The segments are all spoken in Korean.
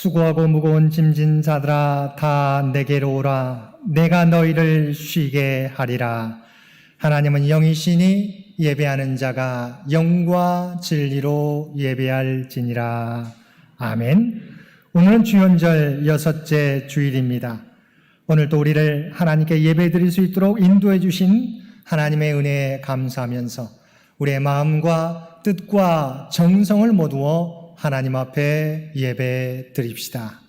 수고하고 무거운 짐진 자들아 다 내게로 오라. 내가 너희를 쉬게 하리라. 하나님은 영이시니 예배하는 자가 영과 진리로 예배할지니라. 아멘. 오늘은 주연절 6째 주일입니다. 오늘도 우리를 하나님께 예배드릴 수 있도록 인도해 주신 하나님의 은혜에 감사하면서 우리의 마음과 뜻과 정성을 모두어 하나님 앞에 예배 드립시다.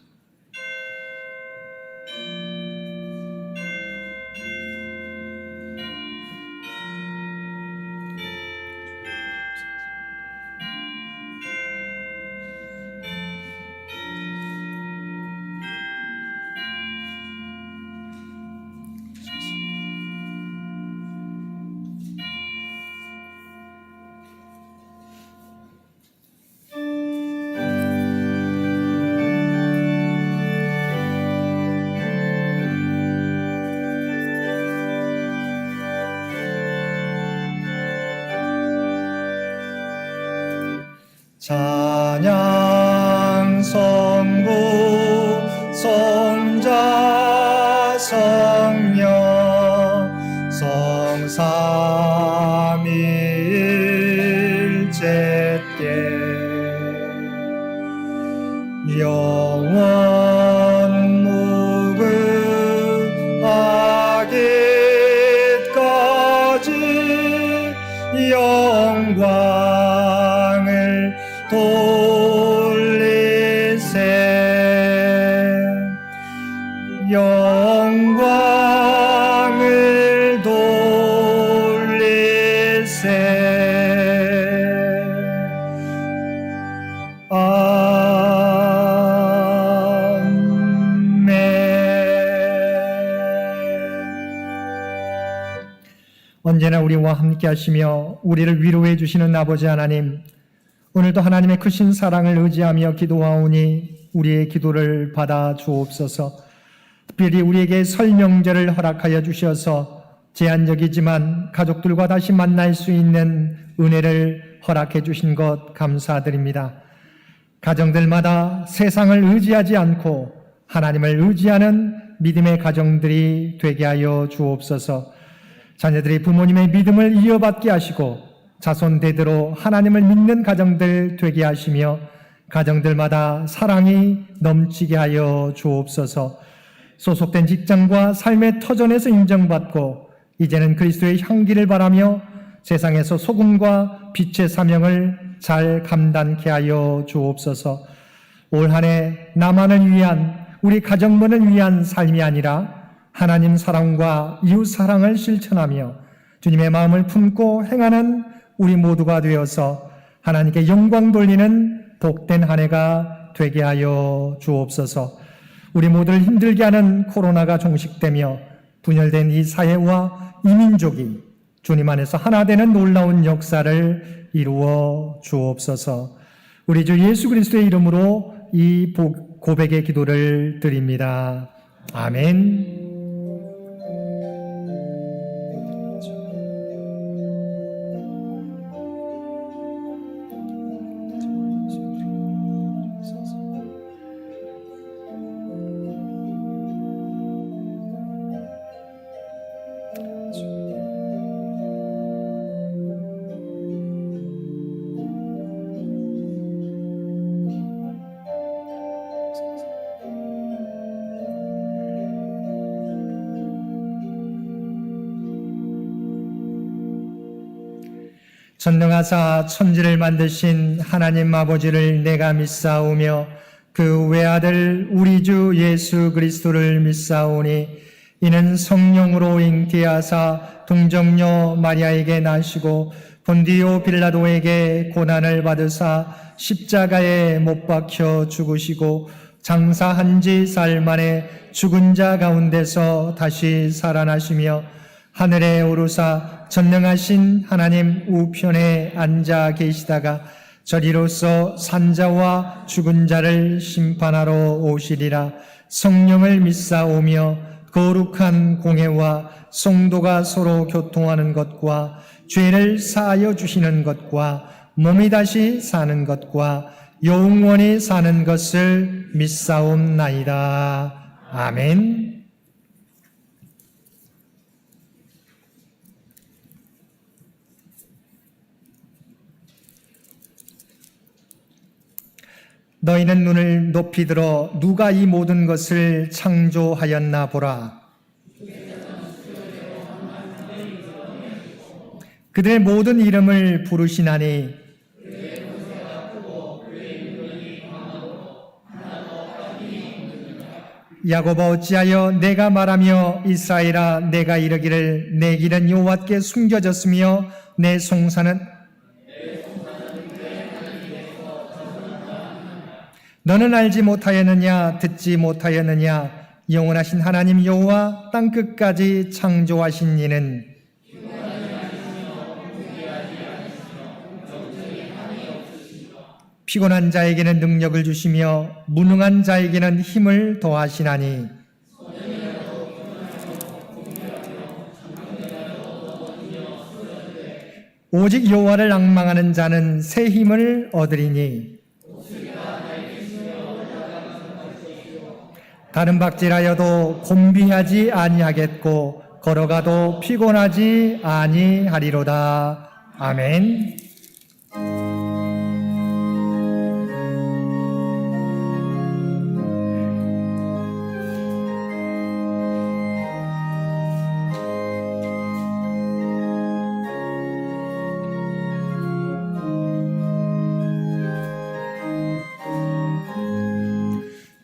찬양 성부 성자 성령 성삼위일체께 영원 무궁하기까지 영광을 돌리세. 영광을 돌리세. 아멘. 언제나 우리와 함께 하시며 우리를 위로해 주시는 아버지 하나님, 오늘도 하나님의 크신 사랑을 의지하며 기도하오니 우리의 기도를 받아 주옵소서. 특별히 우리에게 설 명절을 허락하여 주셔서 제한적이지만 가족들과 다시 만날 수 있는 은혜를 허락해 주신 것 감사드립니다. 가정들마다 세상을 의지하지 않고 하나님을 의지하는 믿음의 가정들이 되게 하여 주옵소서. 자녀들이 부모님의 믿음을 이어받게 하시고 자손 대대로 하나님을 믿는 가정들 되게 하시며 가정들마다 사랑이 넘치게 하여 주옵소서. 소속된 직장과 삶의 터전에서 인정받고 이제는 그리스도의 향기를 바라며 세상에서 소금과 빛의 사명을 잘 감당케 하여 주옵소서. 올 한 해 나만을 위한, 우리 가정만을 위한 삶이 아니라 하나님 사랑과 이웃 사랑을 실천하며 주님의 마음을 품고 행하는 우리 모두가 되어서 하나님께 영광 돌리는 복된 한 해가 되게 하여 주옵소서. 우리 모두를 힘들게 하는 코로나가 종식되며 분열된 이 사회와 이 민족이 주님 안에서 하나 되는 놀라운 역사를 이루어 주옵소서. 우리 주 예수 그리스도의 이름으로 이 고백의 기도를 드립니다. 아멘. 전능하사 천지를 만드신 하나님 아버지를 내가 믿사오며 그 외아들 우리 주 예수 그리스도를 믿사오니 이는 성령으로 잉태하사 동정녀 마리아에게 나시고 본디오 빌라도에게 고난을 받으사 십자가에 못 박혀 죽으시고 장사한 지 사흘 만에 죽은 자 가운데서 다시 살아나시며 하늘에 오르사 전능하신 하나님 우편에 앉아 계시다가 저리로서 산자와 죽은 자를 심판하러 오시리라. 성령을 믿사오며 거룩한 공회와 성도가 서로 교통하는 것과 죄를 사하여 주시는 것과 몸이 다시 사는 것과 영원히 사는 것을 믿사옵나이다. 아멘. 너희는 눈을 높이 들어 누가 이 모든 것을 창조하였나 보라. 그들의 모든 이름을 부르시나니 야곱아 어찌하여 내가 말하며 이스라엘아 내가 이르기를 내 길은 여호와께 숨겨졌으며 내 송사는 너는 알지 못하였느냐 듣지 못하였느냐 영원하신 하나님 여호와 땅 끝까지 창조하신 이는 피곤한 자에게는 능력을 주시며 무능한 자에게는 힘을 더하시나니 오직 여호와를 앙망하는 자는 새 힘을 얻으리니 다른 박질하여도 곤비하지 아니하겠고 걸어가도 피곤하지 아니하리로다. 아멘.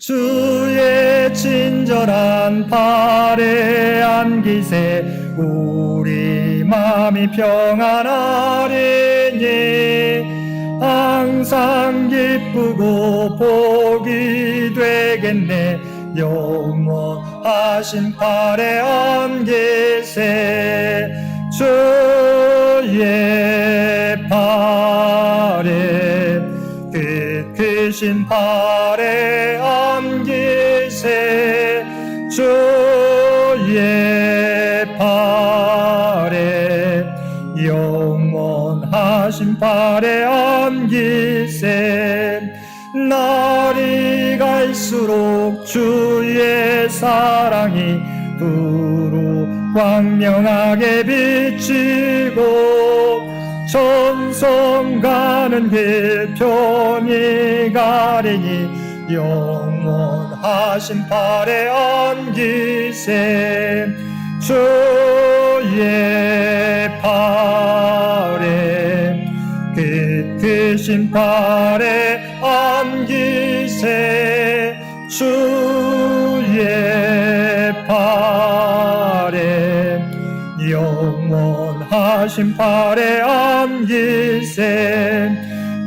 주의 친절한 발에 안기세 우리 마음이 평안하리니 항상 기쁘고 복이 되겠네 영원하신 발에 안기세 주의 발에 크신 발에 안기세 주의 발에 영원하신 발에 안기세 날이 갈수록 주의 사랑이 두루 광명하게 비치고 천성 가는 길 편히 가리니 영원하신 발에 안기세 주의 발에 크신 발에 안기세 주의 발에 영원하신 발에 안기세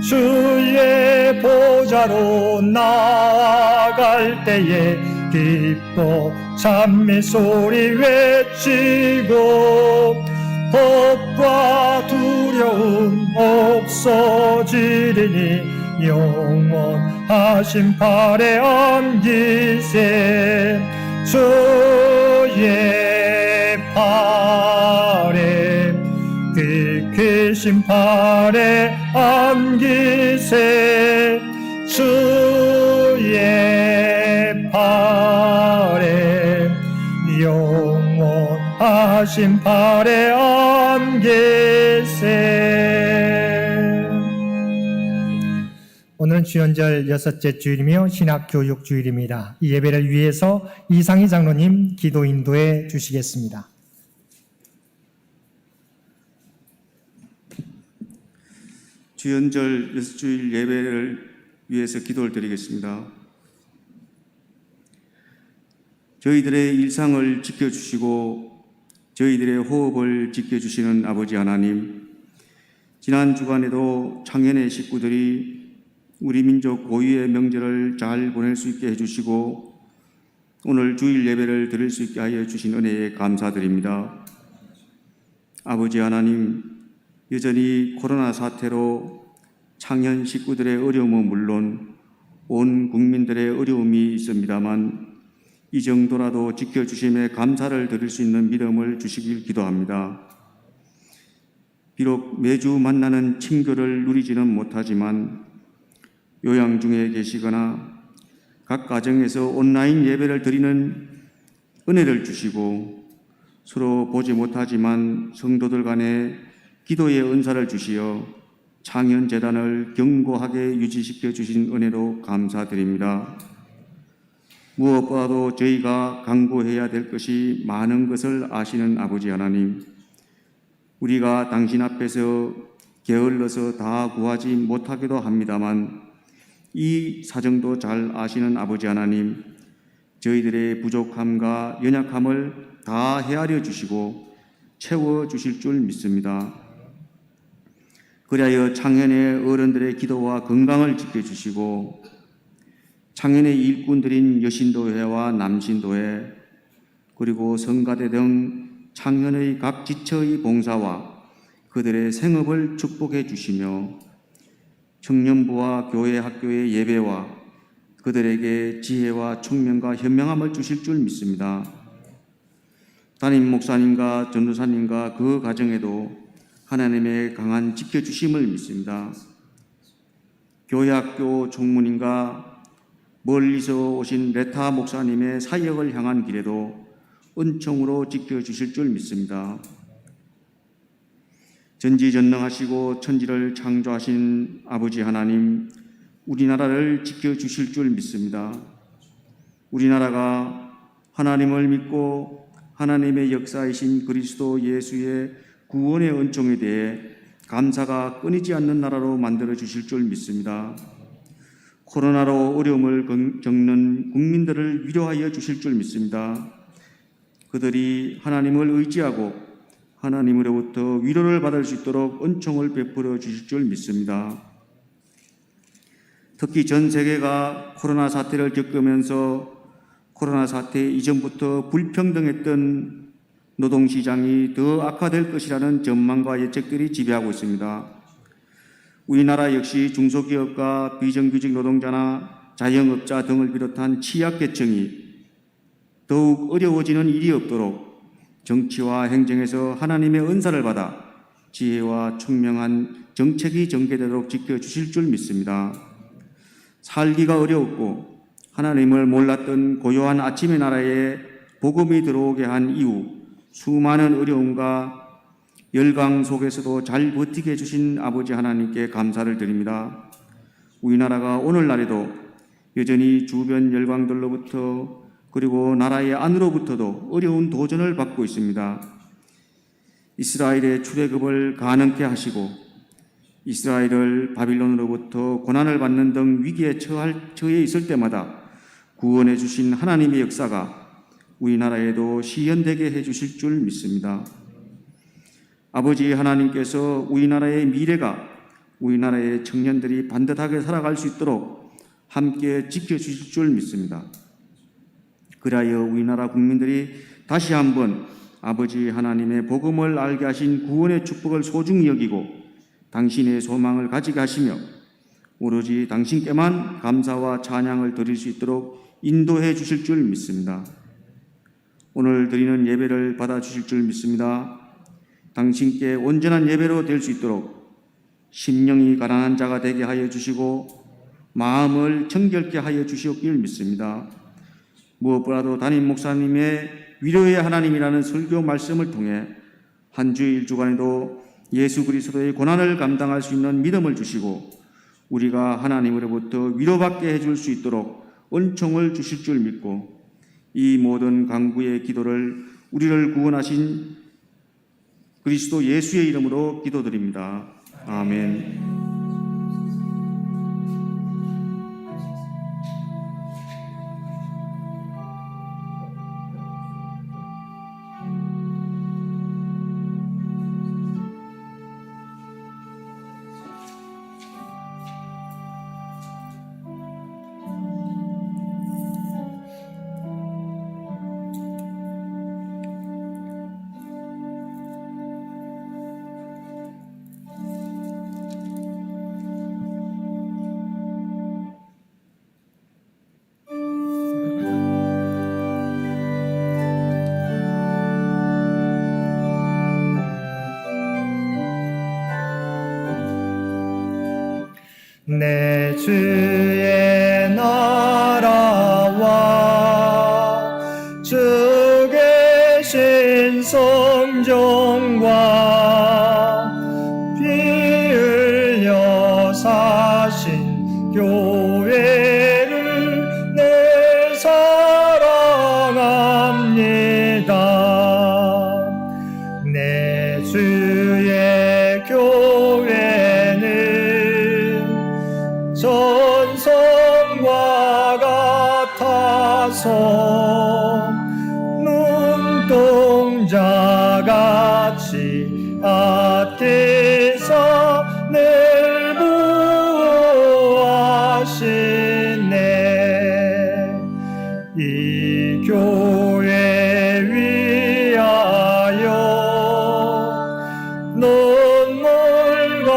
주의 보좌로 나아갈 때에 기뻐 찬미 소리 외치고 겁과 두려움 없어지리니 영원하신 발에 안기세 주의 발에 크신 발에 안기세 주의 발에 영원하신 발에 안기세. 오늘은 주연절 6째 주일이며 신학교육 주일입니다. 이 예배를 위해서 이상희 장로님 기도 인도해 주시겠습니다. 주연절 6주일 예배를 위해서 기도를 드리겠습니다. 저희들의 일상을 지켜주시고 저희들의 호흡을 지켜주시는 아버지 하나님, 지난 주간에도 창현의 식구들이 우리 민족 고유의 명절을 잘 보낼 수 있게 해주시고 오늘 주일 예배를 드릴 수 있게 하여 주신 은혜에 감사드립니다. 아버지 하나님, 여전히 코로나 사태로 창현 식구들의 어려움은 물론 온 국민들의 어려움이 있습니다만 이 정도라도 지켜주심에 감사를 드릴 수 있는 믿음을 주시길 기도합니다. 비록 매주 만나는 친교를 누리지는 못하지만 요양 중에 계시거나 각 가정에서 온라인 예배를 드리는 은혜를 주시고 서로 보지 못하지만 성도들 간에 기도의 은사를 주시어 창현재단을 견고하게 유지시켜 주신 은혜로 감사드립니다. 무엇보다도 저희가 간구해야 될 것이 많은 것을 아시는 아버지 하나님, 우리가 당신 앞에서 게을러서 다 구하지 못하기도 합니다만 이 사정도 잘 아시는 아버지 하나님, 저희들의 부족함과 연약함을 다 헤아려 주시고 채워 주실 줄 믿습니다. 그리하여 창현의 어른들의 기도와 건강을 지켜주시고 창현의 일꾼들인 여신도회와 남신도회 그리고 성가대 등 창현의 각 지처의 봉사와 그들의 생업을 축복해 주시며 청년부와 교회 학교의 예배와 그들에게 지혜와 총명과 현명함을 주실 줄 믿습니다. 담임 목사님과 전도사님과 그 가정에도 하나님의 강한 지켜주심을 믿습니다. 교회학교 총무님과 멀리서 오신 레타 목사님의 사역을 향한 길에도 은총으로 지켜주실 줄 믿습니다. 전지전능하시고 천지를 창조하신 아버지 하나님, 우리나라를 지켜주실 줄 믿습니다. 우리나라가 하나님을 믿고 하나님의 역사이신 그리스도 예수의 구원의 은총에 대해 감사가 끊이지 않는 나라로 만들어 주실 줄 믿습니다. 코로나로 어려움을 겪는 국민들을 위로하여 주실 줄 믿습니다. 그들이 하나님을 의지하고 하나님으로부터 위로를 받을 수 있도록 은총을 베풀어 주실 줄 믿습니다. 특히 전 세계가 코로나 사태를 겪으면서 코로나 사태 이전부터 불평등했던 노동시장이 더 악화될 것이라는 전망과 예측들이 지배하고 있습니다. 우리나라 역시 중소기업과 비정규직 노동자나 자영업자 등을 비롯한 취약계층이 더욱 어려워지는 일이 없도록 정치와 행정에서 하나님의 은사를 받아 지혜와 총명한 정책이 전개되도록 지켜주실 줄 믿습니다. 살기가 어려웠고 하나님을 몰랐던 고요한 아침의 나라에 복음이 들어오게 한 이후 수많은 어려움과 열강 속에서도 잘 버티게 해주신 아버지 하나님께 감사를 드립니다. 우리나라가 오늘날에도 여전히 주변 열강들로부터 그리고 나라의 안으로부터도 어려운 도전을 받고 있습니다. 이스라엘의 출애굽을 가능케 하시고 이스라엘을 바빌론으로부터 고난을 받는 등 위기에 처해 있을 때마다 구원해 주신 하나님의 역사가 우리나라에도 시현되게 해주실 줄 믿습니다. 아버지 하나님께서 우리나라의 미래가 우리나라의 청년들이 반듯하게 살아갈 수 있도록 함께 지켜주실 줄 믿습니다. 그리하여 우리나라 국민들이 다시 한번 아버지 하나님의 복음을 알게 하신 구원의 축복을 소중히 여기고 당신의 소망을 가지게 하시며 오로지 당신께만 감사와 찬양을 드릴 수 있도록 인도해 주실 줄 믿습니다. 오늘 드리는 예배를 받아주실 줄 믿습니다. 당신께 온전한 예배로 될 수 있도록 심령이 가난한 자가 되게 하여 주시고 마음을 정결케 하여 주시옵길 믿습니다. 무엇보다도 담임 목사님의 위로의 하나님이라는 설교 말씀을 통해 한 주일 주간에도 예수 그리스도의 고난을 감당할 수 있는 믿음을 주시고 우리가 하나님으로부터 위로받게 해줄 수 있도록 은총을 주실 줄 믿고 이 모든 간구의 기도를 우리를 구원하신 그리스도 예수의 이름으로 기도드립니다. 아멘. 내 주의 나라와 주 계신 성전과 피 흘려 사신 교회를 내 사랑합니다. 내 주의 교회는 전성과 같아서 눈동자같이 아끼사 늘 보호하시네. 이 교회 위하여 눈물과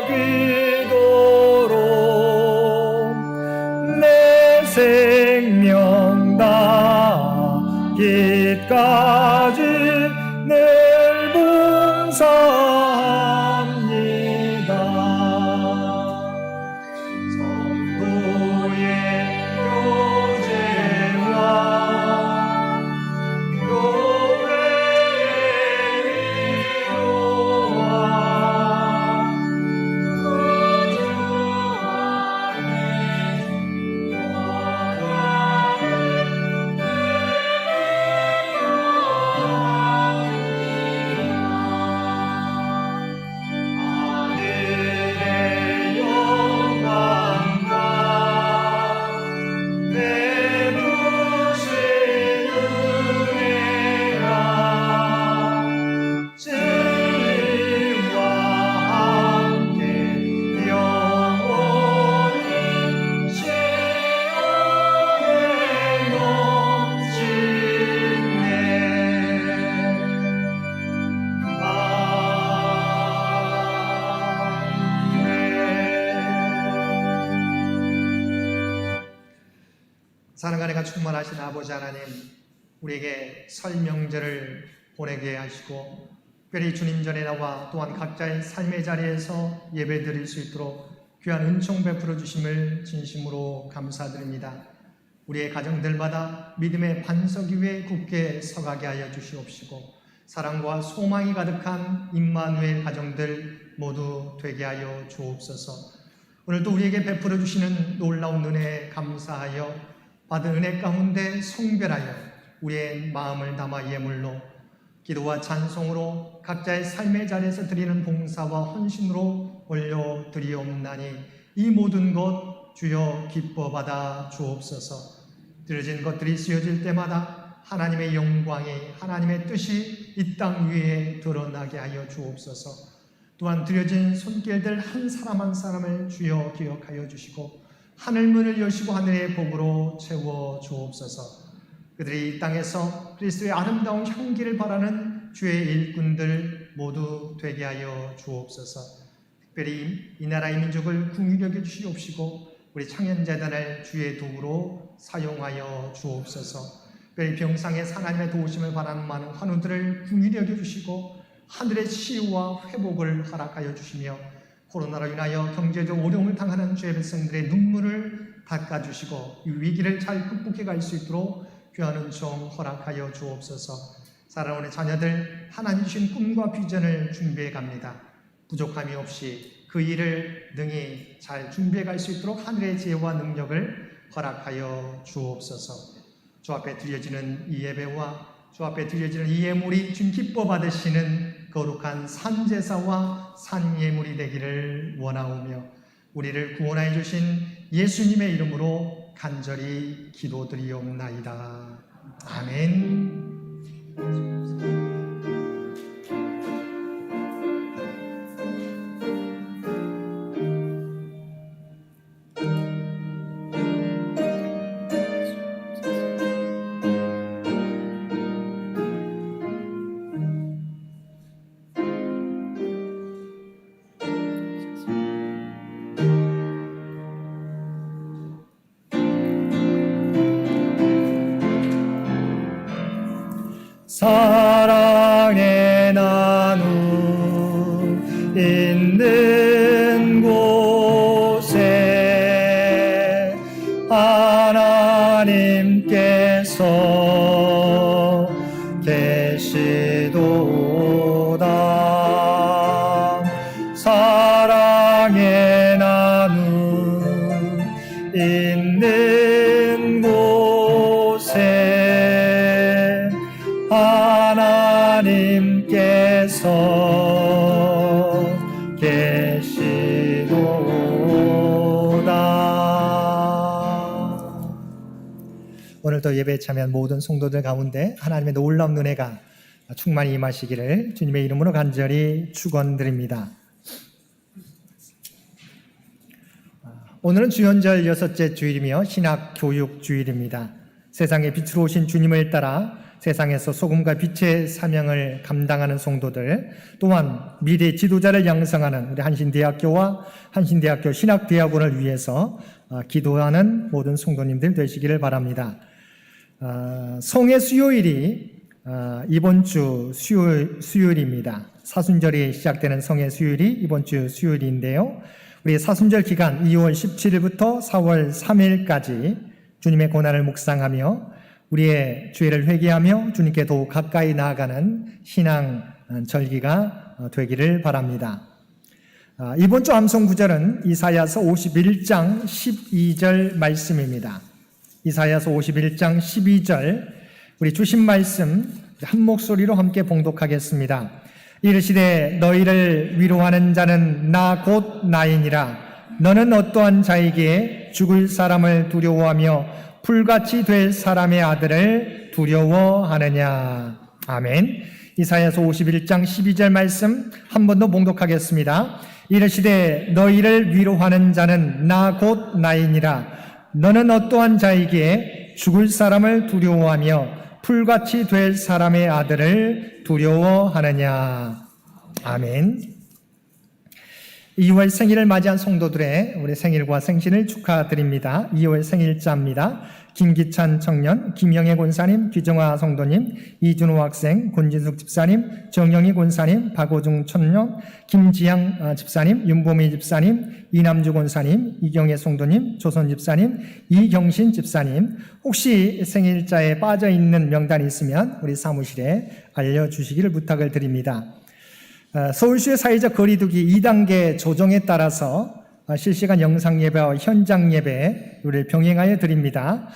기도로 내 생명 다기까지 늘 봉사합니다. 성도의 교제와 교회의 위로와 구주 안에 하늘의 영광과 내부신 은혜가 진리와 함께 영원히 시온에 넘치네. 사랑과 은혜가 충만하신 아버지 하나님, 우리에게 설 명절을 보내게 하시고 특별히 주님 전에 나와 또한 각자의 삶의 자리에서 예배 드릴 수 있도록 귀한 은총 베풀어 주심을 진심으로 감사드립니다. 우리의 가정들마다 믿음의 반석 위에 굳게 서가게 하여 주시옵시고 사랑과 소망이 가득한 임마누엘 가정들 모두 되게 하여 주옵소서. 오늘도 우리에게 베풀어 주시는 놀라운 은혜에 감사하여 받은 은혜 가운데 성별하여 우리의 마음을 담아 예물로 기도와 찬송으로 각자의 삶의 자리에서 드리는 봉사와 헌신으로 올려드리옵나니 이 모든 것 주여 기뻐 받아 주옵소서. 드려진 것들이 쓰여질 때마다 하나님의 영광이, 하나님의 뜻이 이 땅 위에 드러나게 하여 주옵소서. 또한 드려진 손길들 한 사람 한 사람을 주여 기억하여 주시고 하늘문을 여시고 하늘의 복으로 채워 주옵소서. 그들이 이 땅에서 그리스도의 아름다운 향기를 바라는 주의 일꾼들 모두 되게 하여 주옵소서. 특별히 이 나라의 민족을 긍휼히 여겨 주시옵시고 우리 창현재단을 주의 도구로 사용하여 주옵소서. 특별히 병상에 하나님의 도우심을 바라는 많은 환우들을 긍휼히 여겨 주시고 하늘의 치유와 회복을 허락하여 주시며 코로나로 인하여 경제적 어려움을 당하는 주의 백성들의 눈물을 닦아주시고 이 위기를 잘 극복해 갈 수 있도록 귀한 은총 허락하여 주옵소서. 사랑하는 자녀들 하나님 주신 꿈과 비전을 준비해 갑니다. 부족함이 없이 그 일을 능히 잘 준비해 갈 수 있도록 하늘의 지혜와 능력을 허락하여 주옵소서. 주 앞에 드려지는 이 예배와 주 앞에 드려지는 이 예물이 주님 기뻐 받으시는 거룩한 산제사와 산예물이 되기를 원하오며 우리를 구원하여 주신 예수님의 이름으로 간절히 기도드리옵나이다. 아멘. 사랑의 나눔 있는 곳에 오늘도 예배에 참여한 모든 성도들 가운데 하나님의 놀라운 은혜가 충만히 임하시기를 주님의 이름으로 간절히 축원드립니다. 오늘은 주연절 6째 주일이며 신학교육 주일입니다. 세상의 빛으로 오신 주님을 따라 세상에서 소금과 빛의 사명을 감당하는 성도들, 또한 미래 지도자를 양성하는 우리 한신대학교와 한신대학교 신학대학원을 위해서 기도하는 모든 성도님들 되시기를 바랍니다. 성의 수요일이 이번 주 수요일입니다. 사순절이 시작되는 성의 수요일이 이번 주 수요일인데요. 우리 사순절 기간 2월 17일부터 4월 3일까지 주님의 고난을 묵상하며 우리의 죄를 회개하며 주님께 더욱 가까이 나아가는 신앙 절기가 되기를 바랍니다. 이번 주 암송 구절은 이사야서 51장 12절 말씀입니다. 이사야서 51장 12절 우리 주신 말씀 한 목소리로 함께 봉독하겠습니다. 이르시되 너희를 위로하는 자는 나 곧 나이니라. 너는 어떠한 자에게 죽을 사람을 두려워하며 풀같이 될 사람의 아들을 두려워하느냐. 아멘. 이사야서 51장 12절 말씀 한 번 더 봉독하겠습니다. 이르시되 너희를 위로하는 자는 나 곧 나이니라. 너는 어떠한 자에게 죽을 사람을 두려워하며 풀같이 될 사람의 아들을 두려워하느냐. 아멘. 2월 생일을 맞이한 성도들의 우리 생일과 생신을 축하드립니다. 2월 생일자입니다. 김기찬 청년, 김영애 권사님, 귀정화 성도님, 이준호 학생, 권진숙 집사님, 정영희 권사님, 박호중 청년, 김지향 집사님, 윤보미 집사님, 이남주 권사님, 이경애 성도님, 조선 집사님, 이경신 집사님, 혹시 생일자에 빠져있는 명단이 있으면 우리 사무실에 알려주시기를 부탁을 드립니다. 서울시의 사회적 거리두기 2단계 조정에 따라서 실시간 영상 예배와 현장 예배를 병행하여 드립니다.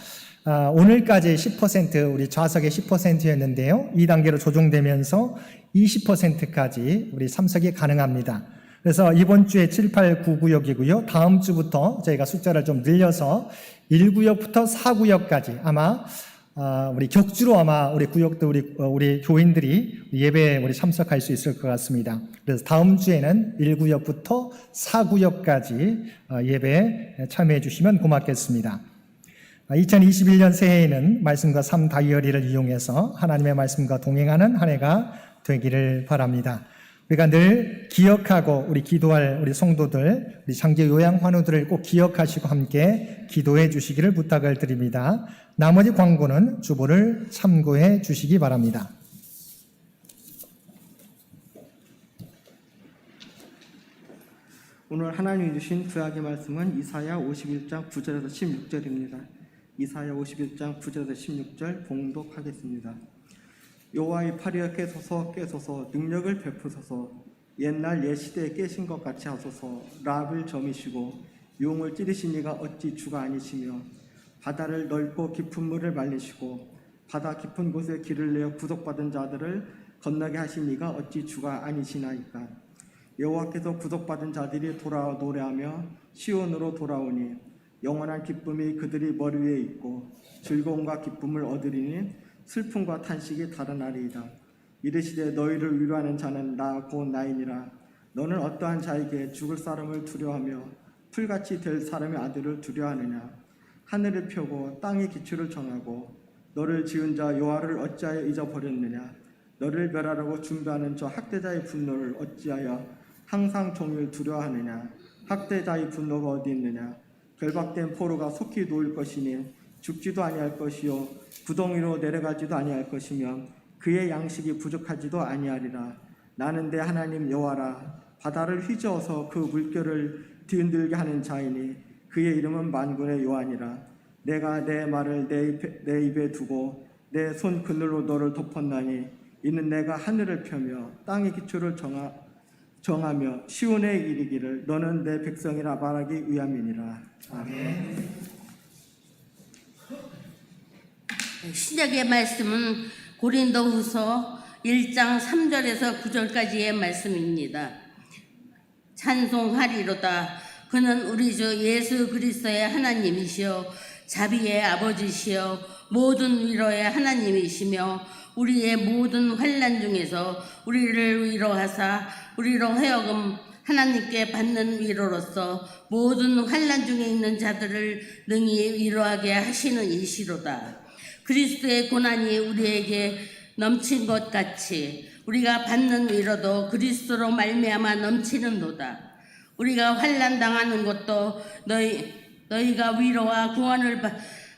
오늘까지 10% 우리 좌석의 10%였는데요. 2단계로 조정되면서 20%까지 우리 참석이 가능합니다. 그래서 이번 주에 7, 8, 9구역이고요. 다음 주부터 저희가 숫자를 좀 늘려서 1구역부터 4구역까지 아마 우리 격주로 아마 우리 구역도 우리 교인들이 예배에 우리 참석할 수 있을 것 같습니다. 그래서 다음 주에는 1구역부터 4구역까지 예배에 참여해 주시면 고맙겠습니다. 2021년 새해에는 말씀과 삶 다이어리를 이용해서 하나님의 말씀과 동행하는 한 해가 되기를 바랍니다. 우리가 늘 기억하고 우리 기도할 우리 성도들, 우리 장제 요양 환우들을 꼭 기억하시고 함께 기도해 주시기를 부탁을 드립니다. 나머지 광고는 주보를 참고해 주시기 바랍니다. 오늘 하나님이 주신 구약의 말씀은 이사야 51장 9절에서 16절입니다. 이사야 51장 9절에서 16절 봉독하겠습니다. 여호와의 팔이여 깨소서 능력을 베푸소서. 옛날 옛시대에 깨신 것 같이 하소서. 랍을 점이시고 용을 찌르신 이가 어찌 주가 아니시며 바다를 넓고 깊은 물을 말리시고 바다 깊은 곳에 길을 내어 구속받은 자들을 건너게 하신 이가 어찌 주가 아니시나이까. 여호와께서 구속받은 자들이 돌아와 노래하며 시온으로 돌아오니 영원한 기쁨이 그들이 머리 위에 있고 즐거움과 기쁨을 얻으리니 슬픔과 탄식이 달아나리이다. 이르시되 너희를 위로하는 자는 나 곧 나이니라. 너는 어떠한 자에게 죽을 사람을 두려워하며 풀같이 될 사람의 아들을 두려워하느냐. 하늘을 펴고 땅의 기초를 정하고 너를 지은 자 여호와를 어찌하여 잊어버렸느냐. 너를 멸하라고 준비하는 저 학대자의 분노를 어찌하여 항상 종일 두려워하느냐. 학대자의 분노가 어디 있느냐. 결박된 포로가 속히 놓일 것이니 죽지도 아니할 것이요 구덩이로 내려가지도 아니할 것이며 그의 양식이 부족하지도 아니하리라. 나는 내 하나님 여호와라. 바다를 휘저어서 그 물결을 뒤흔들게 하는 자이니 그의 이름은 만군의 여호와니라. 내가 내 말을 내 입에 두고 내 손 그늘로 너를 덮었나니 이는 내가 하늘을 펴며 땅의 기초를 정하며 시온에 이르기를 너는 내 백성이라 말하기 위함이니라. 아멘. 신약의 말씀은 고린도후서 1장 3절에서 9절까지의 말씀입니다. 찬송하리로다. 그는 우리 주 예수 그리스도의 하나님이시요 자비의 아버지시요 모든 위로의 하나님이시며 우리의 모든 환난 중에서 우리를 위로하사 우리로 하여금 하나님께 받는 위로로서 모든 환난 중에 있는 자들을 능히 위로하게 하시는 이시로다. 그리스도의 고난이 우리에게 넘친 것 같이 우리가 받는 위로도 그리스도로 말미암아 넘치는도다. 우리가 환난 당하는 것도 너희가 위로와 구원을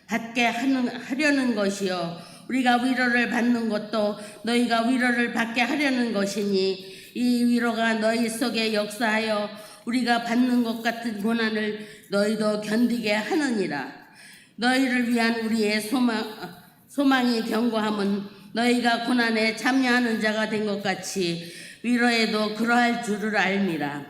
받게 하려는 것이요 우리가 위로를 받는 것도 너희가 위로를 받게 하려는 것이니 이 위로가 너희 속에 역사하여 우리가 받는 것 같은 고난을 너희도 견디게 하느니라. 너희를 위한 우리의 소망이 견고함은 너희가 고난에 참여하는 자가 된 것 같이 위로에도 그러할 줄을 알미라.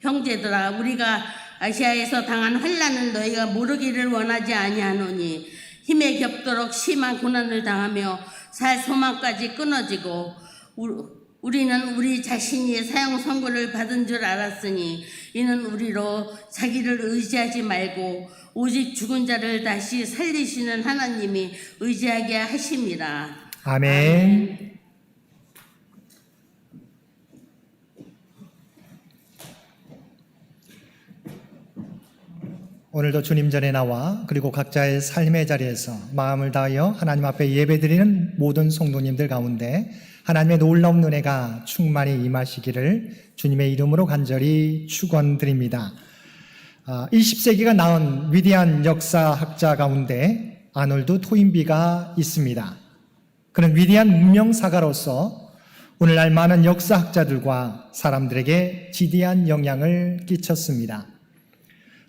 형제들아, 우리가 아시아에서 당한 환난을 너희가 모르기를 원하지 아니하노니 힘에 겹도록 심한 고난을 당하며 살 소망까지 끊어지고 우리는 우리 자신이 사형 선고를 받은 줄 알았으니 이는 우리로 자기를 의지하지 말고 오직 죽은 자를 다시 살리시는 하나님이 의지하게 하심이라. 아멘. 오늘도 주님 전에 나와 그리고 각자의 삶의 자리에서 마음을 다하여 하나님 앞에 예배드리는 모든 성도님들 가운데 하나님의 놀라운 은혜가 충만히 임하시기를 주님의 이름으로 간절히 축원드립니다. 20세기가 낳은 위대한 역사학자 가운데 아놀드 토인비가 있습니다. 그는 위대한 문명사가로서 오늘날 많은 역사학자들과 사람들에게 지대한 영향을 끼쳤습니다.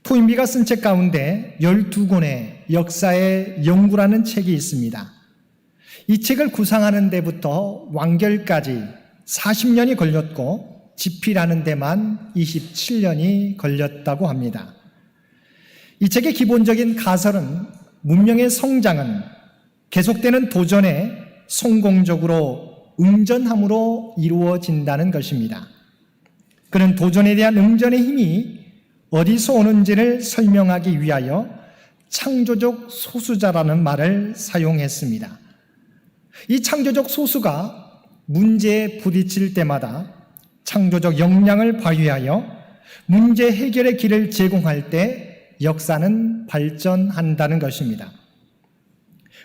토인비가 쓴 책 가운데 12권의 역사의 연구라는 책이 있습니다. 이 책을 구상하는 데부터 완결까지 40년이 걸렸고 집필하는 데만 27년이 걸렸다고 합니다. 이 책의 기본적인 가설은 문명의 성장은 계속되는 도전에 성공적으로 응전함으로 이루어진다는 것입니다. 그는 도전에 대한 응전의 힘이 어디서 오는지를 설명하기 위하여 창조적 소수자라는 말을 사용했습니다. 이 창조적 소수가 문제에 부딪힐 때마다 창조적 역량을 발휘하여 문제 해결의 길을 제공할 때 역사는 발전한다는 것입니다.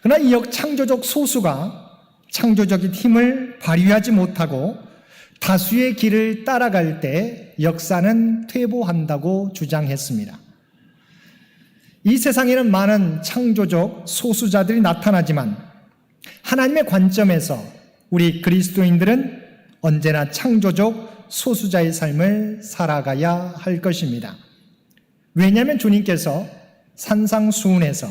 그러나 이 창조적 소수가 창조적인 힘을 발휘하지 못하고 다수의 길을 따라갈 때 역사는 퇴보한다고 주장했습니다. 이 세상에는 많은 창조적 소수자들이 나타나지만 하나님의 관점에서 우리 그리스도인들은 언제나 창조적 소수자의 삶을 살아가야 할 것입니다. 왜냐하면 주님께서 산상수훈에서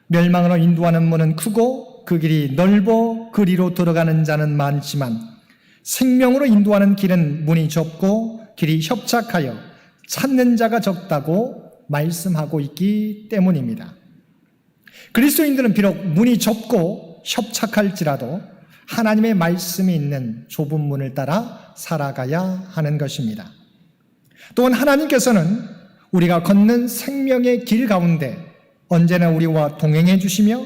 멸망으로 인도하는 문은 크고 그 길이 넓어 그리로 들어가는 자는 많지만 생명으로 인도하는 길은 문이 좁고 길이 협착하여 찾는 자가 적다고 말씀하고 있기 때문입니다. 그리스도인들은 비록 문이 좁고 협착할지라도 하나님의 말씀이 있는 좁은 문을 따라 살아가야 하는 것입니다. 또한 하나님께서는 우리가 걷는 생명의 길 가운데 언제나 우리와 동행해 주시며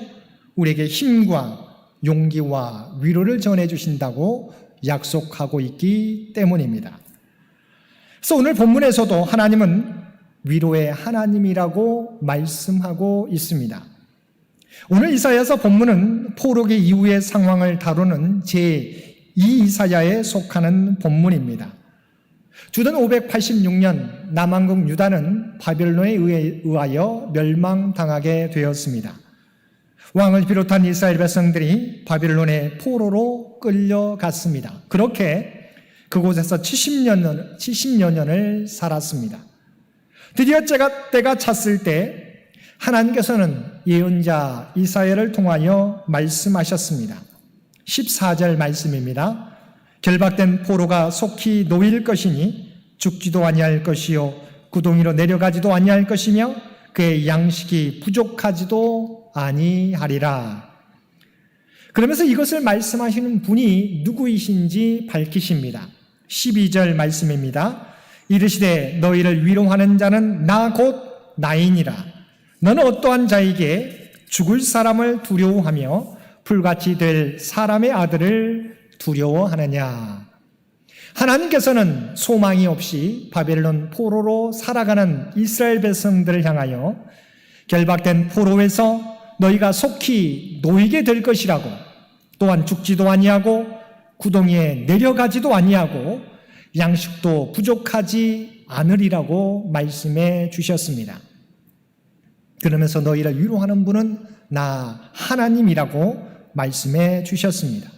우리에게 힘과 용기와 위로를 전해 주신다고 약속하고 있기 때문입니다. 그래서 오늘 본문에서도 하나님은 위로의 하나님이라고 말씀하고 있습니다. 오늘 이사야서 본문은 포로기 이후의 상황을 다루는 제2 이사야에 속하는 본문입니다. 주전 586년 남왕국 유다는 바벨론에 의하여 멸망당하게 되었습니다. 왕을 비롯한 이스라엘 백성들이 바벨론의 포로로 끌려갔습니다. 그렇게 그곳에서 70여 년을 살았습니다. 드디어 때가 찼을 때 하나님께서는 예언자 이사야를 통하여 말씀하셨습니다. 14절 말씀입니다. 결박된 포로가 속히 놓일 것이니 죽지도 아니할 것이요 구덩이로 내려가지도 아니할 것이며 그의 양식이 부족하지도 아니하리라. 그러면서 이것을 말씀하시는 분이 누구이신지 밝히십니다. 12절 말씀입니다. 이르시되 너희를 위로하는 자는 나 곧 나이니라. 너는 어떠한 자에게 죽을 사람을 두려워하며 불같이 될 사람의 아들을 두려워하느냐. 하나님께서는 소망이 없이 바벨론 포로로 살아가는 이스라엘 백성들을 향하여 결박된 포로에서 너희가 속히 놓이게 될 것이라고, 또한 죽지도 아니하고 구덩이에 내려가지도 아니하고 양식도 부족하지 않으리라고 말씀해 주셨습니다. 그러면서 너희를 위로하는 분은 나 하나님이라고 말씀해 주셨습니다.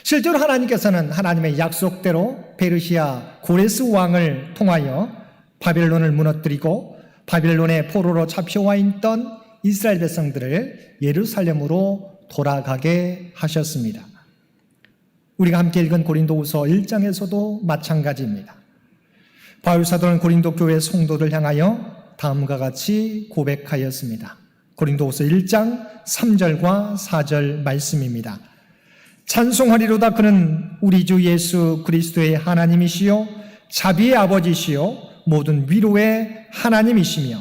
실제로 하나님께서는 하나님의 약속대로 페르시아 고레스 왕을 통하여 바벨론을 무너뜨리고 바벨론의 포로로 잡혀와 있던 이스라엘 백성들을 예루살렘으로 돌아가게 하셨습니다. 우리가 함께 읽은 고린도후서 1장에서도 마찬가지입니다. 바울 사도는 고린도 교회 성도들 향하여 다음과 같이 고백하였습니다. 고린도후서 1장 3절과 4절 말씀입니다. 찬송하리로다. 그는 우리 주 예수 그리스도의 하나님이시요 자비의 아버지시요 모든 위로의 하나님이시며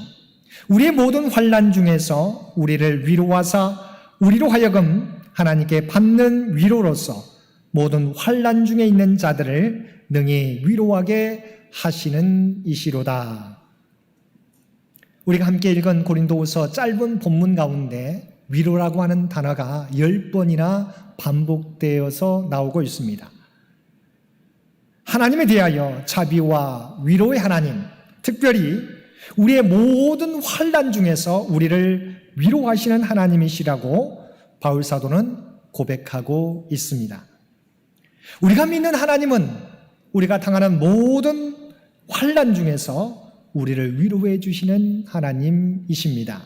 우리의 모든 환난 중에서 우리를 위로하사 우리로 하여금 하나님께 받는 위로로서 모든 환난 중에 있는 자들을 능히 위로하게 하시는 이시로다. 우리가 함께 읽은 고린도후서 짧은 본문 가운데 위로라고 하는 단어가 10번이나 반복되어서 나오고 있습니다. 하나님에 대하여 자비와 위로의 하나님, 특별히 우리의 모든 환난 중에서 우리를 위로하시는 하나님이시라고 바울 사도는 고백하고 있습니다. 우리가 믿는 하나님은 우리가 당하는 모든 환난 중에서 우리를 위로해 주시는 하나님이십니다.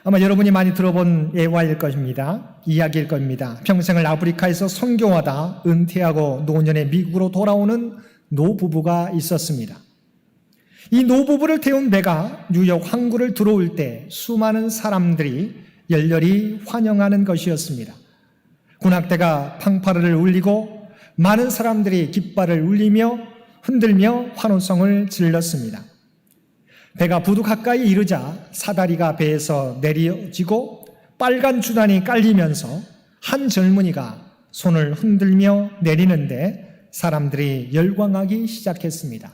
아마 여러분이 많이 들어본 예화일 것입니다. 이야기일 겁니다. 평생을 아프리카에서 선교하다 은퇴하고 노년에 미국으로 돌아오는 노부부가 있었습니다. 이 노부부를 태운 배가 뉴욕 항구를 들어올 때 수많은 사람들이 열렬히 환영하는 것이었습니다. 군악대가 팡파르를 울리고 많은 사람들이 깃발을 울리며 흔들며 환호성을 질렀습니다. 배가 부두 가까이 이르자 사다리가 배에서 내려지고 빨간 주단이 깔리면서 한 젊은이가 손을 흔들며 내리는데 사람들이 열광하기 시작했습니다.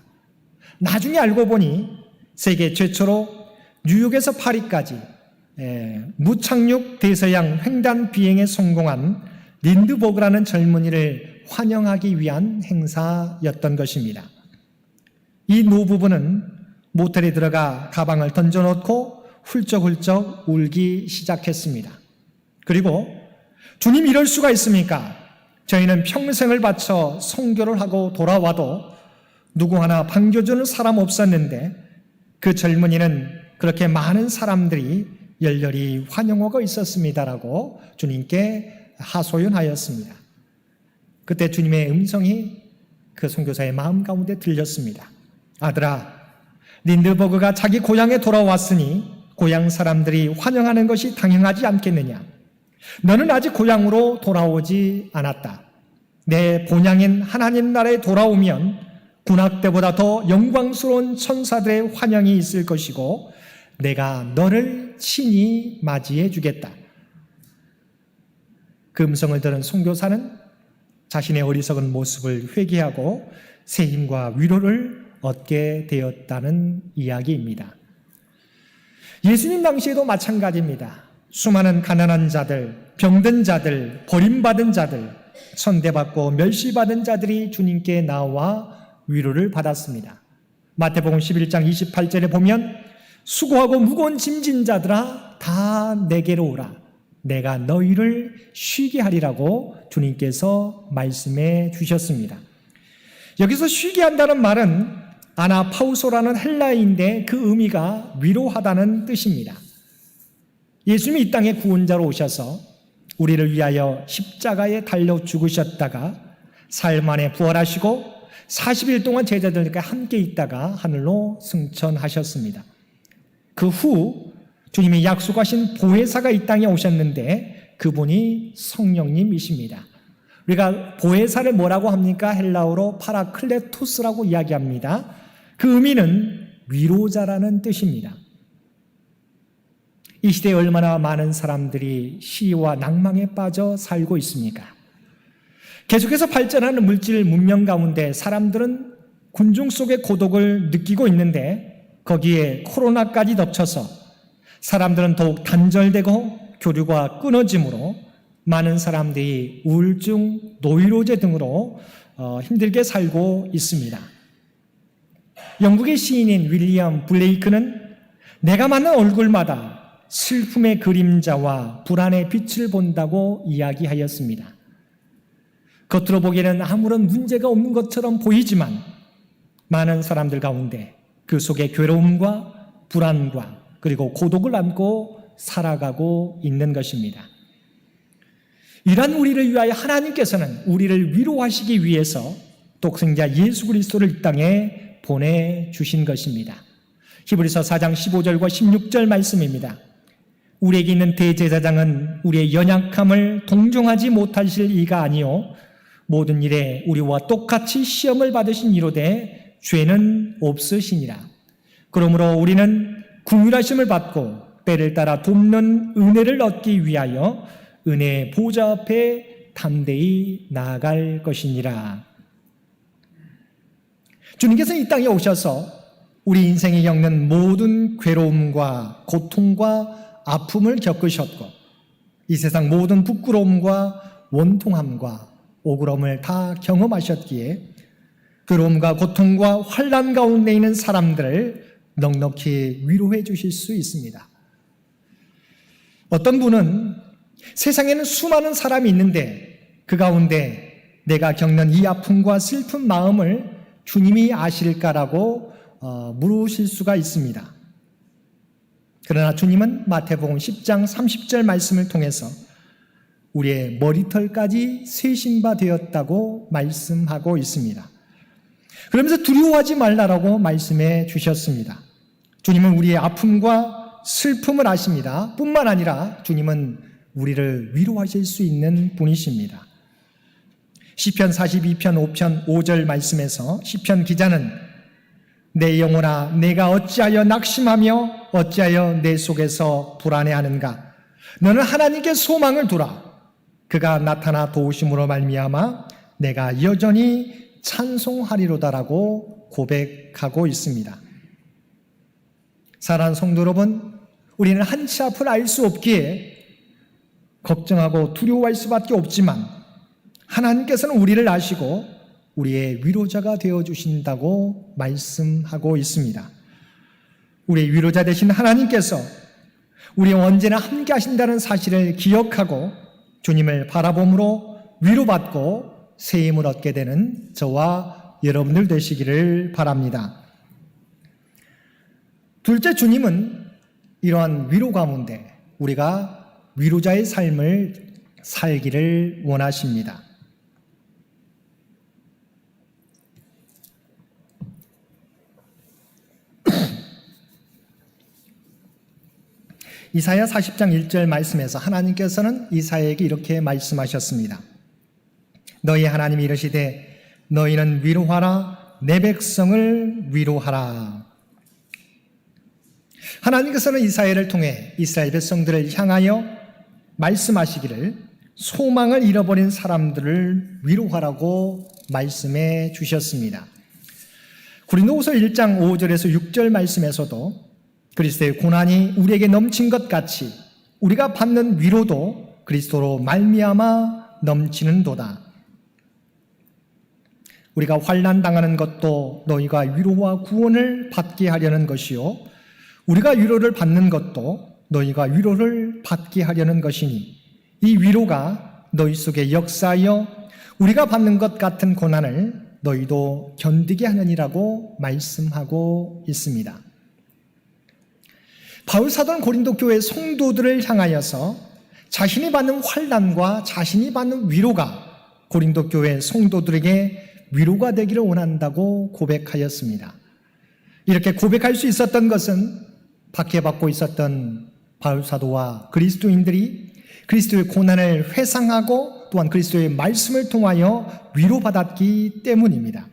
나중에 알고 보니 세계 최초로 뉴욕에서 파리까지 무착륙 대서양 횡단 비행에 성공한 린드버그라는 젊은이를 환영하기 위한 행사였던 것입니다. 이 노부부는 모텔에 들어가 가방을 던져놓고 훌쩍훌쩍 울기 시작했습니다. 그리고 주님 이럴 수가 있습니까? 저희는 평생을 바쳐 선교를 하고 돌아와도 누구 하나 반겨주는 사람 없었는데 그 젊은이는 그렇게 많은 사람들이 열렬히 환영하고 있었습니다라고 주님께 하소연하였습니다. 그때 주님의 음성이 그 선교사의 마음 가운데 들렸습니다. 아들아, 린드버그가 자기 고향에 돌아왔으니 고향 사람들이 환영하는 것이 당연하지 않겠느냐? 너는 아직 고향으로 돌아오지 않았다. 내 본향인 하나님 나라에 돌아오면 군악대보다 더 영광스러운 천사들의 환영이 있을 것이고 내가 너를 친히 맞이해 주겠다. 그 음성을 들은 선교사는 자신의 어리석은 모습을 회개하고 새 힘과 위로를 얻게 되었다는 이야기입니다. 예수님 당시에도 마찬가지입니다. 수많은 가난한 자들, 병든 자들, 버림받은 자들, 천대받고 멸시받은 자들이 주님께 나와 위로를 받았습니다. 마태복음 11장 28절에 보면 수고하고 무거운 짐진 자들아 다 내게로 오라. 내가 너희를 쉬게 하리라고 주님께서 말씀해 주셨습니다. 여기서 쉬게 한다는 말은 아나파우소라는 헬라어인데 그 의미가 위로하다는 뜻입니다. 예수님이 이 땅에 구원자로 오셔서 우리를 위하여 십자가에 달려 죽으셨다가 사흘 만에 부활하시고 40일 동안 제자들과 함께 있다가 하늘로 승천하셨습니다. 그 후 주님이 약속하신 보혜사가 이 땅에 오셨는데 그분이 성령님이십니다. 우리가 보혜사를 뭐라고 합니까? 헬라어로 파라클레토스라고 이야기합니다. 그 의미는 위로자라는 뜻입니다. 이 시대에 얼마나 많은 사람들이 시와 낭망에 빠져 살고 있습니까? 계속해서 발전하는 물질 문명 가운데 사람들은 군중 속의 고독을 느끼고 있는데 거기에 코로나까지 덮쳐서 사람들은 더욱 단절되고 교류가 끊어짐으로 많은 사람들이 우울증, 노이로제 등으로 힘들게 살고 있습니다. 영국의 시인인 윌리엄 블레이크는 내가 만난 얼굴마다 슬픔의 그림자와 불안의 빛을 본다고 이야기하였습니다. 겉으로 보기에는 아무런 문제가 없는 것처럼 보이지만 많은 사람들 가운데 그 속에 괴로움과 불안과 그리고 고독을 안고 살아가고 있는 것입니다. 이러한 우리를 위하여 하나님께서는 우리를 위로하시기 위해서 독생자 예수 그리스도를 이 땅에 보내주신 것입니다. 히브리서 4장 15절과 16절 말씀입니다. 우리에게 있는 대제사장은 우리의 연약함을 동정하지 못하실 이가 아니요 모든 일에 우리와 똑같이 시험을 받으신 이로되 죄는 없으시니라. 그러므로 우리는 긍휼하심을 받고 때를 따라 돕는 은혜를 얻기 위하여 은혜의 보좌 앞에 담대히 나아갈 것이니라. 주님께서 이 땅에 오셔서 우리 인생에 겪는 모든 괴로움과 고통과 아픔을 겪으셨고 이 세상 모든 부끄러움과 원통함과 억울함을 다 경험하셨기에 괴로움과 고통과 환난 가운데 있는 사람들을 넉넉히 위로해 주실 수 있습니다. 어떤 분은 세상에는 수많은 사람이 있는데 그 가운데 내가 겪는 이 아픔과 슬픈 마음을 주님이 아실까라고 물으실 수가 있습니다. 그러나 주님은 마태복음 10장 30절 말씀을 통해서 우리의 머리털까지 세신 바 되었다고 말씀하고 있습니다. 그러면서 두려워하지 말라라고 말씀해 주셨습니다. 주님은 우리의 아픔과 슬픔을 아십니다. 뿐만 아니라 주님은 우리를 위로하실 수 있는 분이십니다. 시편 42편 5절 말씀에서 시편 기자는 내 영혼아 내가 어찌하여 낙심하며 어찌하여 내 속에서 불안해하는가. 너는 하나님께 소망을 두라. 그가 나타나 도우심으로 말미암아 내가 여전히 찬송하리로다라고 고백하고 있습니다. 사랑하는 성도 여러분, 우리는 한치 앞을 알 수 없기에 걱정하고 두려워할 수밖에 없지만 하나님께서는 우리를 아시고 우리의 위로자가 되어주신다고 말씀하고 있습니다. 우리의 위로자 되신 하나님께서 우리와 언제나 함께 하신다는 사실을 기억하고 주님을 바라봄으로 위로받고 새 힘을 얻게 되는 저와 여러분들 되시기를 바랍니다. 둘째, 주님은 이러한 위로 가운데 우리가 위로자의 삶을 살기를 원하십니다. 이사야 40장 1절 말씀에서 하나님께서는 이사야에게 이렇게 말씀하셨습니다. 너희 하나님이 이르시되 너희는 위로하라 내 백성을 위로하라. 하나님께서는 이사야를 통해 이스라엘 백성들을 향하여 말씀하시기를 소망을 잃어버린 사람들을 위로하라고 말씀해 주셨습니다. 고린도후서 1장 5절에서 6절 말씀에서도 그리스도의 고난이 우리에게 넘친 것 같이 우리가 받는 위로도 그리스도로 말미암아 넘치는도다. 우리가 환난 당하는 것도 너희가 위로와 구원을 받게 하려는 것이요 우리가 위로를 받는 것도 너희가 위로를 받게 하려는 것이니 이 위로가 너희 속에 역사하여 우리가 받는 것 같은 고난을 너희도 견디게 하느니라고 말씀하고 있습니다. 바울 사도는 고린도 교회 성도들을 향하여서 자신이 받는 환난과 자신이 받는 위로가 고린도 교회 성도들에게 위로가 되기를 원한다고 고백하였습니다. 이렇게 고백할 수 있었던 것은 박해받고 있었던 바울 사도와 그리스도인들이 그리스도의 고난을 회상하고 또한 그리스도의 말씀을 통하여 위로받았기 때문입니다.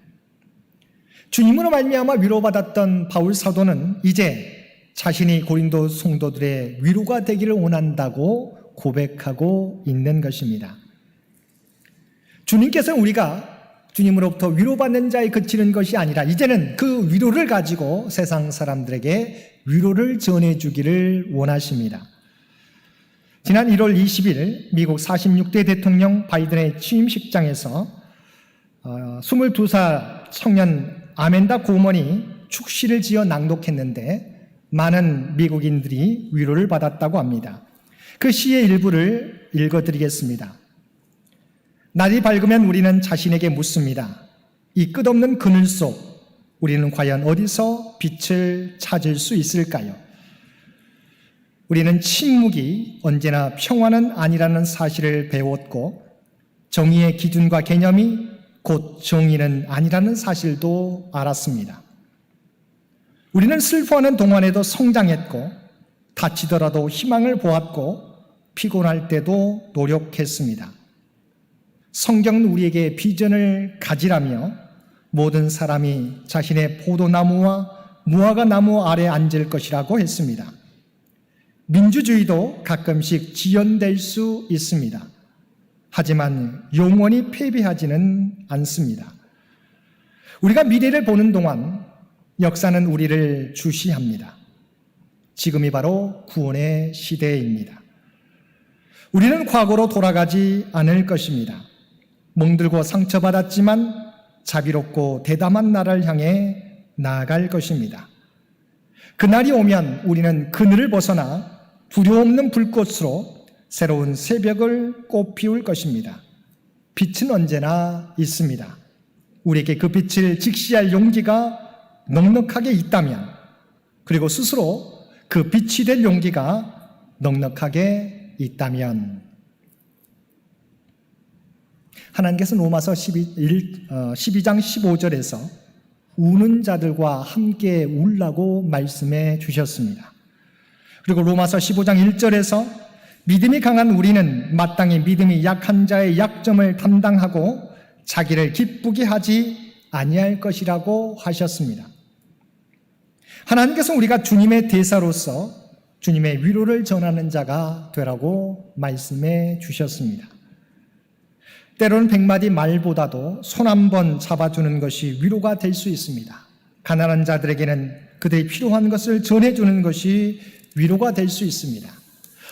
주님으로 말미암아 위로받았던 바울 사도는 이제 자신이 고린도 성도들의 위로가 되기를 원한다고 고백하고 있는 것입니다. 주님께서는 우리가 주님으로부터 위로받는 자에 그치는 것이 아니라 이제는 그 위로를 가지고 세상 사람들에게 위로를 전해주기를 원하십니다. 지난 1월 20일 미국 46대 대통령 바이든의 취임식장에서 22살 청년 아멘다 고먼이 축시를 지어 낭독했는데 많은 미국인들이 위로를 받았다고 합니다. 그 시의 일부를 읽어드리겠습니다. 날이 밝으면 우리는 자신에게 묻습니다. 이 끝없는 그늘 속 우리는 과연 어디서 빛을 찾을 수 있을까요? 우리는 침묵이 언제나 평화는 아니라는 사실을 배웠고 정의의 기준과 개념이 곧 정의는 아니라는 사실도 알았습니다. 우리는 슬퍼하는 동안에도 성장했고 다치더라도 희망을 보았고 피곤할 때도 노력했습니다. 성경은 우리에게 비전을 가지라며 모든 사람이 자신의 포도나무와 무화과 나무 아래 앉을 것이라고 했습니다. 민주주의도 가끔씩 지연될 수 있습니다. 하지만 영원히 패배하지는 않습니다. 우리가 미래를 보는 동안 역사는 우리를 주시합니다. 지금이 바로 구원의 시대입니다. 우리는 과거로 돌아가지 않을 것입니다. 멍들고 상처받았지만 자비롭고 대담한 나라를 향해 나아갈 것입니다. 그날이 오면 우리는 그늘을 벗어나 두려움없는 불꽃으로 새로운 새벽을 꽃피울 것입니다. 빛은 언제나 있습니다. 우리에게 그 빛을 직시할 용기가 넉넉하게 있다면, 그리고 스스로 그 빛이 될 용기가 넉넉하게 있다면, 하나님께서 로마서 12장 15절에서 우는 자들과 함께 울라고 말씀해 주셨습니다. 그리고 로마서 15장 1절에서 믿음이 강한 우리는 마땅히 믿음이 약한 자의 약점을 담당하고 자기를 기쁘게 하지 아니할 것이라고 하셨습니다. 하나님께서 우리가 주님의 대사로서 주님의 위로를 전하는 자가 되라고 말씀해 주셨습니다. 때로는 100마디 말보다도 손 한 번 잡아주는 것이 위로가 될 수 있습니다. 가난한 자들에게는 그들이 필요한 것을 전해주는 것이 위로가 될 수 있습니다.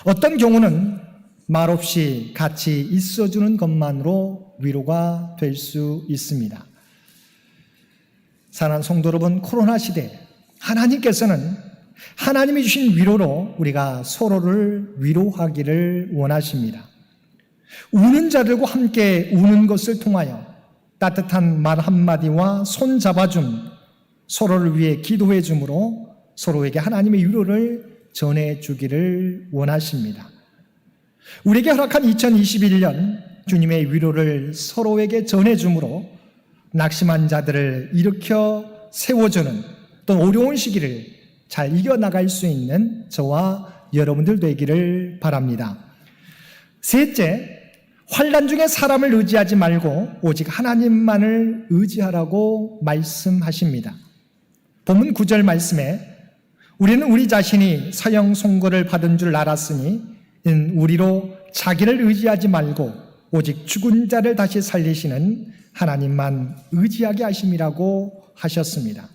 어떤 경우는 말없이 같이 있어주는 것만으로 위로가 될 수 있습니다. 사랑하는 성도 여러분, 코로나 시대 하나님께서는 하나님이 주신 위로로 우리가 서로를 위로하기를 원하십니다. 우는 자들과 함께 우는 것을 통하여 따뜻한 말 한마디와 손 잡아줌, 서로를 위해 기도해 줌으로 서로에게 하나님의 위로를 전해주기를 원하십니다. 우리에게 허락한 2021년 주님의 위로를 서로에게 전해줌으로 낙심한 자들을 일으켜 세워주는 또 어려운 시기를 잘 이겨나갈 수 있는 저와 여러분들 되기를 바랍니다. 셋째, 환난 중에 사람을 의지하지 말고 오직 하나님만을 의지하라고 말씀하십니다. 본문 9절 말씀에 우리는 우리 자신이 사형 선고를 받은 줄 알았으니 우리로 자기를 의지하지 말고 오직 죽은 자를 다시 살리시는 하나님만 의지하게 하심이라고 하셨습니다.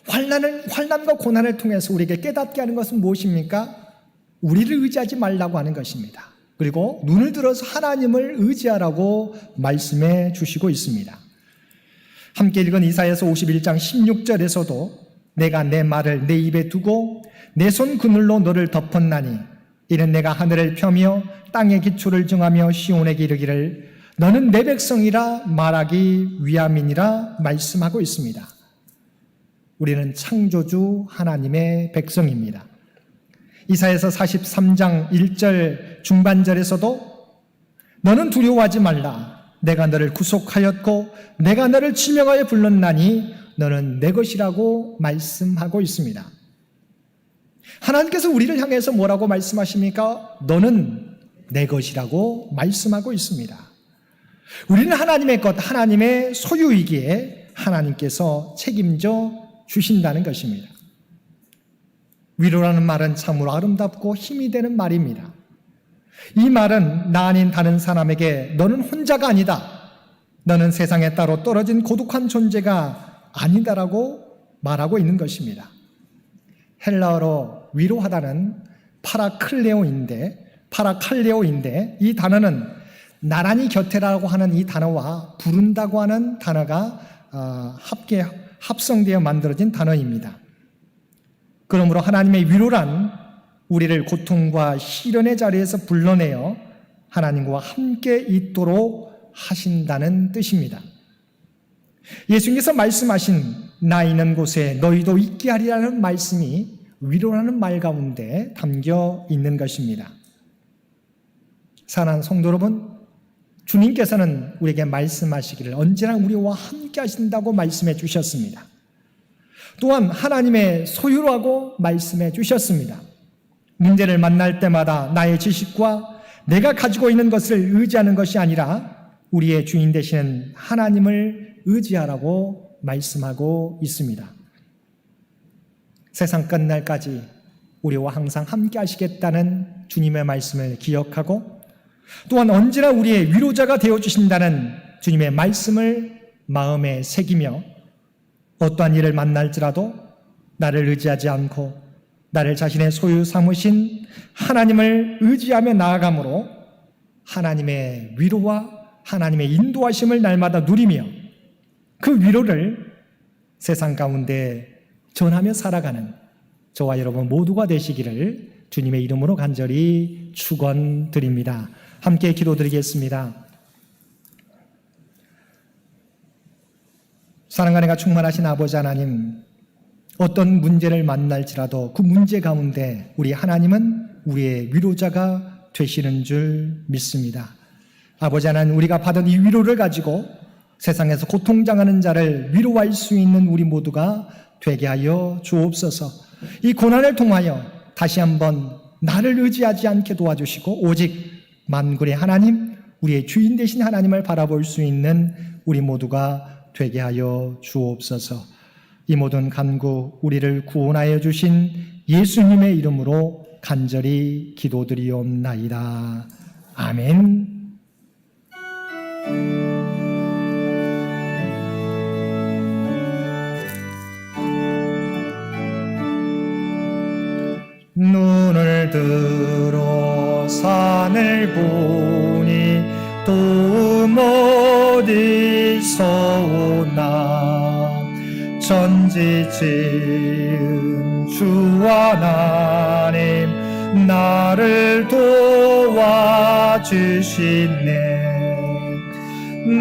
환난과 고난을 통해서 우리에게 깨닫게 하는 것은 무엇입니까? 우리를 의지하지 말라고 하는 것입니다. 그리고 눈을 들어서 하나님을 의지하라고 말씀해 주시고 있습니다. 함께 읽은 이사야서 51장 16절에서도 내가 내 말을 내 입에 두고 내 손 그늘로 너를 덮었나니 이는 내가 하늘을 펴며 땅의 기초를 정하며 시온에게 이르기를 너는 내 백성이라 말하기 위함이니라 말씀하고 있습니다. 우리는 창조주 하나님의 백성입니다. 이사야서 43장 1절 중반절에서도 너는 두려워하지 말라. 내가 너를 구속하였고 내가 너를 지명하여 불렀나니 너는 내 것이라고 말씀하고 있습니다. 하나님께서 우리를 향해서 뭐라고 말씀하십니까? 너는 내 것이라고 말씀하고 있습니다. 우리는 하나님의 것, 하나님의 소유이기에 하나님께서 책임져 주신다는 것입니다. 위로라는 말은 참으로 아름답고 힘이 되는 말입니다. 이 말은 나 아닌 다른 사람에게 너는 혼자가 아니다, 너는 세상에 따로 떨어진 고독한 존재가 아니다라고 말하고 있는 것입니다. 헬라어로 위로하다는 파라칼레오인데 이 단어는 나란히 곁에라고 하는 이 단어와 부른다고 하는 단어가 합성되어 만들어진 단어입니다. 그러므로 하나님의 위로란 우리를 고통과 시련의 자리에서 불러내어 하나님과 함께 있도록 하신다는 뜻입니다. 예수님께서 말씀하신 나 있는 곳에 너희도 있게 하리라는 말씀이 위로라는 말 가운데 담겨 있는 것입니다. 사랑하는 성도 여러분, 주님께서는 우리에게 말씀하시기를 언제나 우리와 함께 하신다고 말씀해 주셨습니다. 또한 하나님의 소유라고 말씀해 주셨습니다. 문제를 만날 때마다 나의 지식과 내가 가지고 있는 것을 의지하는 것이 아니라 우리의 주인 되시는 하나님을 의지하라고 말씀하고 있습니다. 세상 끝날까지 우리와 항상 함께 하시겠다는 주님의 말씀을 기억하고 또한 언제나 우리의 위로자가 되어주신다는 주님의 말씀을 마음에 새기며 어떠한 일을 만날지라도 나를 의지하지 않고 나를 자신의 소유 삼으신 하나님을 의지하며 나아감으로 하나님의 위로와 하나님의 인도하심을 날마다 누리며 그 위로를 세상 가운데 전하며 살아가는 저와 여러분 모두가 되시기를 주님의 이름으로 간절히 축원드립니다. 함께 기도드리겠습니다. 사랑과 은혜가 충만하신 아버지 하나님, 어떤 문제를 만날지라도 그 문제 가운데 우리 하나님은 우리의 위로자가 되시는 줄 믿습니다. 아버지 하나님, 우리가 받은 이 위로를 가지고 세상에서 고통당하는 자를 위로할 수 있는 우리 모두가 되게 하여 주옵소서. 이 고난을 통하여 다시 한번 나를 의지하지 않게 도와주시고 오직 만군의 하나님, 우리의 주인 되신 하나님을 바라볼 수 있는 우리 모두가 되게 하여 주옵소서. 이 모든 간구 우리를 구원하여 주신 예수님의 이름으로 간절히 기도드리옵나이다. 아멘. 눈을 들어 산을 보니 도움 어디서 오나 천지 지은 주 하나님 나를 도와주시네.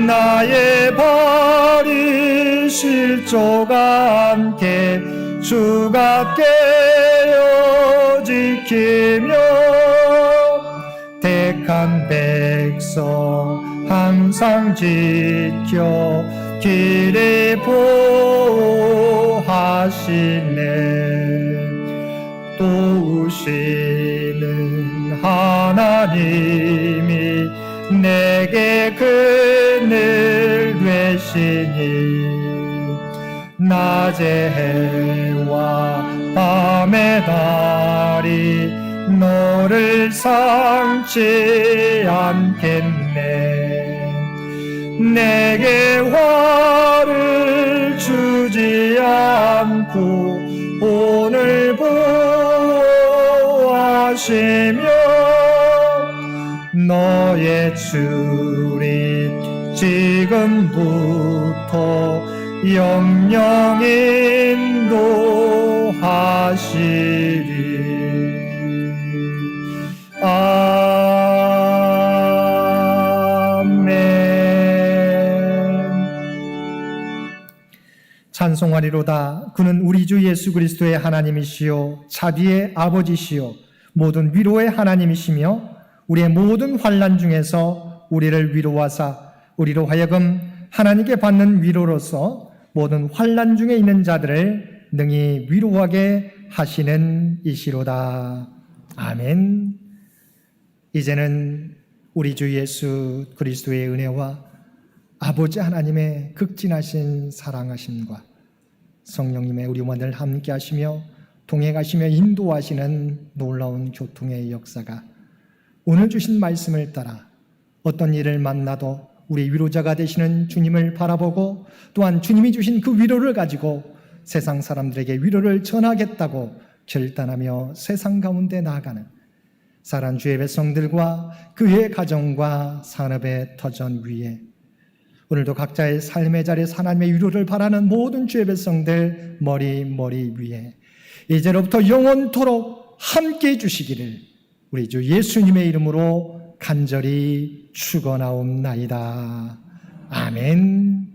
나의 발이 실족아 함께 주가 깨어 지키며 택한 백성 항상 지켜 길에 보호하시네. 도우시는 하나님이 내게 그늘 되시니 낮의 해와 밤의 달이 너를 상치 않겠네. 내게 화를 주지 않고 오늘 보호하시며 너의 주리 지금부터 영영 인도하시리. 찬송하리로다. 그는 우리 주 예수 그리스도의 하나님이시요 자비의 아버지시요 모든 위로의 하나님이시며 우리의 모든 환난 중에서 우리를 위로하사 우리로 하여금 하나님께 받는 위로로서 모든 환난 중에 있는 자들을 능히 위로하게 하시는 이시로다. 아멘. 이제는 우리 주 예수 그리스도의 은혜와 아버지 하나님의 극진하신 사랑하심과 성령님의 우리와 늘 함께 하시며 동행하시며 인도하시는 놀라운 교통의 역사가 오늘 주신 말씀을 따라 어떤 일을 만나도 우리 위로자가 되시는 주님을 바라보고 또한 주님이 주신 그 위로를 가지고 세상 사람들에게 위로를 전하겠다고 결단하며 세상 가운데 나아가는 사랑하는 주의 백성들과 그의 가정과 산업의 터전 위에 오늘도 각자의 삶의 자리에서 하나님의 위로를 바라는 모든 주의 백성들 머리 위에 이제로부터 영원토록 함께 해주시기를 우리 주 예수님의 이름으로 간절히 축원하옵나이다. 아멘.